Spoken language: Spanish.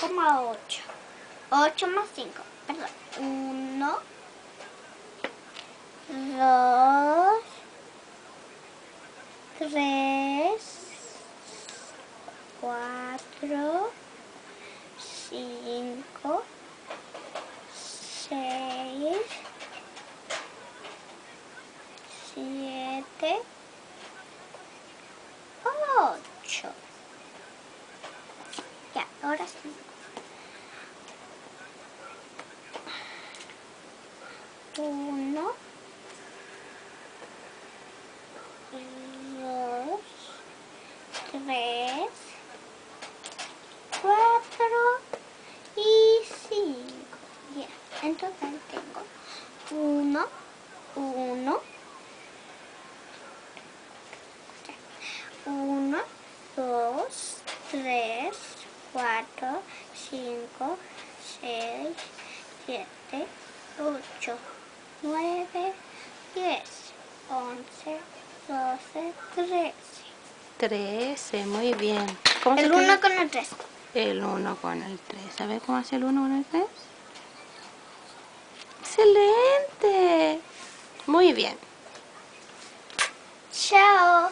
8. 8 más 5. Perdón. 1, 2, 3, 4, 5, 6, 7, 8. Ya, ahora sí. 1, 2, 3, 4 y 5. Ya, en total tengo 1, 1, 1, 2, 3, 4, 5, 6, 7, 8, 9, 10, 11, 12, 13. 13, muy bien. ¿Cómo El se 1 escribe? con el 3. El 1 con el 3. A ver cómo hace el 1 con el 3. ¡Excelente! Muy bien. Chao.